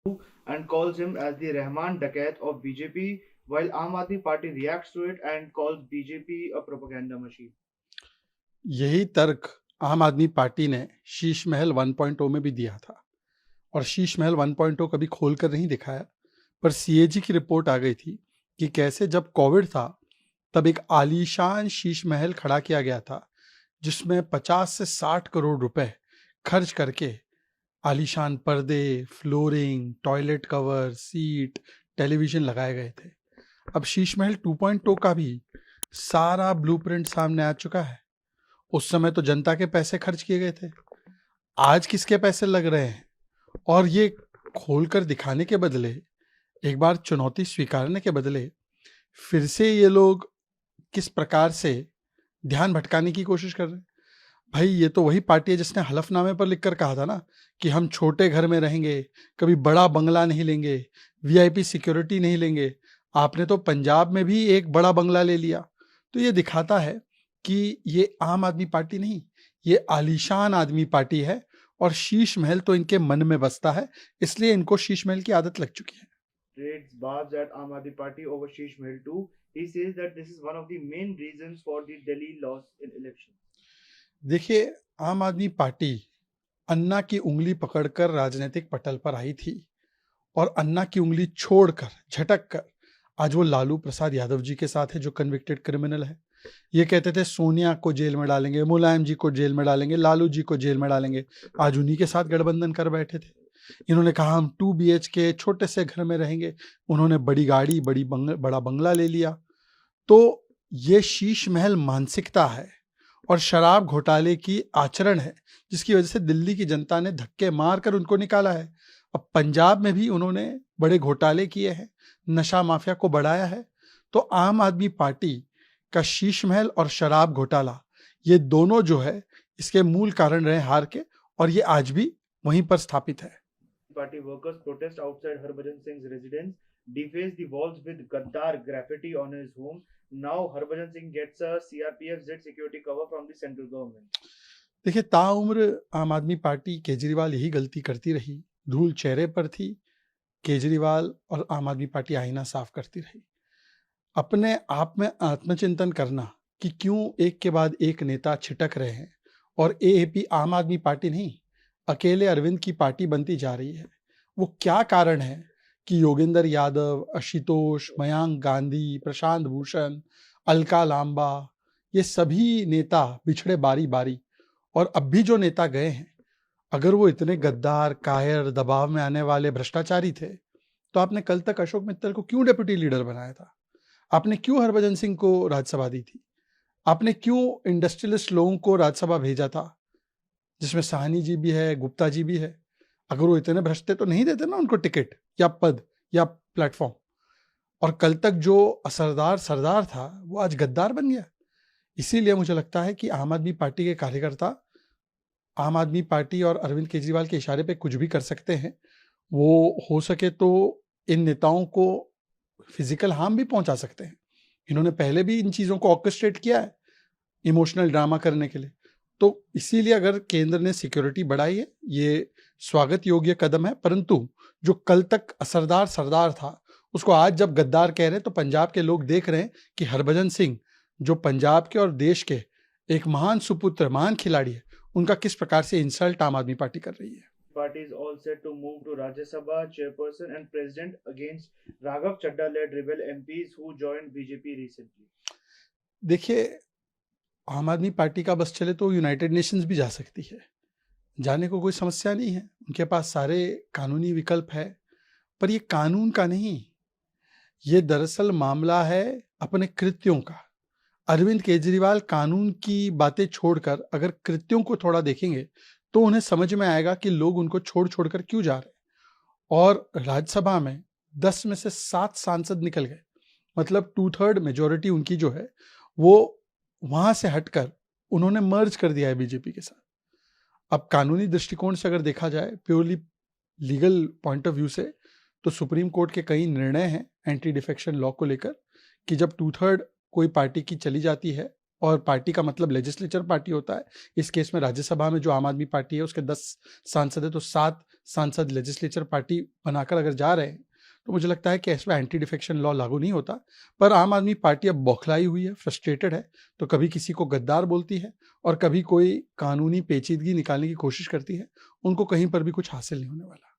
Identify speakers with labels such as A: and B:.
A: and calls him as the Rahman Dakat of BJP, while Aam Aadmi Party reacts to it and calls BJP a propaganda machine.
B: यही तर्क आम आदमी party ने शीश महल 1.0 में भी दिया था और शीश महल 1.0 कभी खोलकर नहीं दिखाया, पर सीएजी की रिपोर्ट आ गई थी कि कैसे जब कोविड था तब एक आलीशान शीश महल खड़ा किया गया था जिसमें 50 से 60 करोड़ रुपए खर्च करके आलीशान पर्दे, flooring, toilet cover, seat, television लगाए गए थे। अब शीश महल 2.0 का भी सारा ब्लूप्रिंट सामने आ चुका है। उस समय तो जनता के पैसे खर्च किए गए थे, आज किसके पैसे लग रहे हैं? और ये खोलकर दिखाने के बदले, एक बार चुनौती स्वीकारने के बदले, फिर से ये लोग किस प्रकार से ध्यान भटकाने की कोशिश कर रहे हैं। भाई ये तो वही पार्टी है जिसने हलफनामे पर लिखकर कहा था ना कि हम छोटे घर में रहेंगे, कभी बड़ा बंगला नहीं लेंगे, वीआईपी सिक्योरिटी नहीं लेंगे। आपने तो पंजाब में भी एक बड़ा बंगला ले लिया। तो ये दिखाता है कि ये आम आदमी पार्टी नहीं, ये आलीशान आदमी पार्टी है और शीश महल तो इनके मन में बसता है, इसलिए इनको शीश महल की आदत लग चुकी है।
A: Trades barbs at Aam Aadmi Party over Sheesh Mahal too. He says that this is one of the main reasons for the Delhi loss in elections.
B: देखिए, आम आदमी पार्टी अन्ना की उंगली पकड़कर राजनीतिक पटल पर आई थी और अन्ना की उंगली छोड़कर, झटक कर आज वो लालू प्रसाद यादव जी के साथ है जो कन्विक्टेड क्रिमिनल है। ये कहते थे सोनिया को जेल में डालेंगे, मुलायम जी को जेल में डालेंगे, लालू जी को जेल में डालेंगे, आज उन्हीं के साथ गठबंधन कर बैठे थे। इन्होंने कहा हम 2 BHK छोटे से घर में रहेंगे, उन्होंने बड़ी गाड़ी, बड़ा बंगला ले लिया। तो ये शीश महल मानसिकता है और शराब घोटाले की आचरण है जिसकी वजह से दिल्ली की जनता ने धक्के मारकर उनको निकाला है। अब पंजाब में भी उन्होंने बड़े घोटाले किए हैं, नशा माफिया को बढ़ाया है। तो आम आदमी पार्टी का शीश महल और शराब घोटाला, ये दोनों जो है इसके मूल कारण रहे हार के, और ये आज भी वहीं पर स्थापित है।
A: Party workers protest outside Harbhajan Singh's residence, deface the walls with Gaddar graffiti on his home. Now Harbhajan Singh gets a CRPF Z security cover from the central government.
B: देखिए, ताउम्र आम आदमी पार्टी केजरीवाल यही गलती करती रही, धूल चेहरे पर थी। केजरीवाल और आम आदमी पार्टी आईना साफ करती रही। अपने आप में आत्मचिंतन करना कि क्यों एक के बाद एक नेता छिटक रहे हैं और एएपी आम आदमी पार्टी नहीं, अकेले अरविंद की पार्टी बनती जा रही है। वो क्या कारण है कि योगेंद्र यादव, आशुतोष, मयांक गांधी, प्रशांत भूषण, अलका लांबा, ये सभी नेता बिछड़े बारी बारी, और अब भी जो नेता गए हैं, अगर वो इतने गद्दार, कायर, दबाव में आने वाले भ्रष्टाचारी थे तो आपने कल तक अशोक मित्तल को क्यों डेप्यूटी लीडर बनाया था? आपने क्यों हरभजन सिंह को राज्यसभा दी थी? आपने क्यों इंडस्ट्रियलिस्ट लोगों को राज्यसभा भेजा था, जिसमें साहनी जी भी है, गुप्ता जी भी है? अगर वो इतने भ्रष्ट थे तो नहीं देते ना उनको टिकट या पद या प्लेटफॉर्म। और कल तक जो असरदार सरदार था वो आज गद्दार बन गया। इसीलिए मुझे लगता है कि आम आदमी पार्टी के कार्यकर्ता आम आदमी पार्टी और अरविंद केजरीवाल के इशारे पे कुछ भी कर सकते हैं। वो हो सके तो इन नेताओं को फिजिकल हार्म भी पहुंचा सकते हैं। इन्होंने पहले भी इन चीज़ों को ऑर्केस्ट्रेट किया है इमोशनल ड्रामा करने के लिए। तो इसीलिए अगर केंद्र ने सिक्योरिटी बढ़ाई है, ये स्वागत योग्य कदम है, परंतु जो कल तक असरदार सरदार था उसको आज जब गद्दार कह रहे हैं तो पंजाब के लोग देख रहे हैं कि हरभजन सिंह जो पंजाब के और देश के एक महान सुपुत्र, महान खिलाड़ी है, उनका किस प्रकार से इंसल्ट आम आदमी पार्टी कर रही है।
A: Party is all set to move to Rajya Sabha chairperson and president against Raghav Chadda-led rebel MPs who joined BJP recently.
B: देखिए, आम आदमी पार्टी का बस चले तो यूनाइटेड नेशंस भी जा सकती है, जाने को कोई समस्या नहीं है, उनके पास सारे कानूनी विकल्प है। पर ये कानून का नहीं, ये दरअसल मामला है अपने कृत्यों का। अरविंद केजरीवाल कानून की बातें छोड़कर अगर कृत्यों को थोड़ा देखेंगे तो उन्हें समझ में आएगा कि लोग उनको छोड़ छोड़कर क्यों जा रहे हैं। और राज्यसभा में 10 में से 7 सांसद निकल गए, मतलब 2/3 मेजोरिटी उनकी जो है वो वहां से हटकर उन्होंने मर्ज कर दिया है बीजेपी के साथ। अब कानूनी दृष्टिकोण से अगर देखा जाए, purely legal point of view से, तो सुप्रीम कोर्ट के कई निर्णय हैं एंटी डिफेक्शन लॉ को लेकर कि जब 2/3 कोई पार्टी की चली जाती है और पार्टी का मतलब लेजिस्लेचर पार्टी होता है। इस केस में राज्यसभा में जो आम आदमी पार्टी है उसके 10 सांसद है, तो 7 सांसद लेजिस्लेचर पार्टी बनाकर अगर जा रहे हैं तो मुझे लगता है कि इसमें एंटी डिफेक्शन लॉ लागू नहीं होता। पर आम आदमी पार्टी अब बौखलाई हुई है, फ्रस्ट्रेटेड है, तो कभी किसी को गद्दार बोलती है और कभी कोई कानूनी पेचीदगी निकालने की कोशिश करती है। उनको कहीं पर भी कुछ हासिल नहीं होने वाला।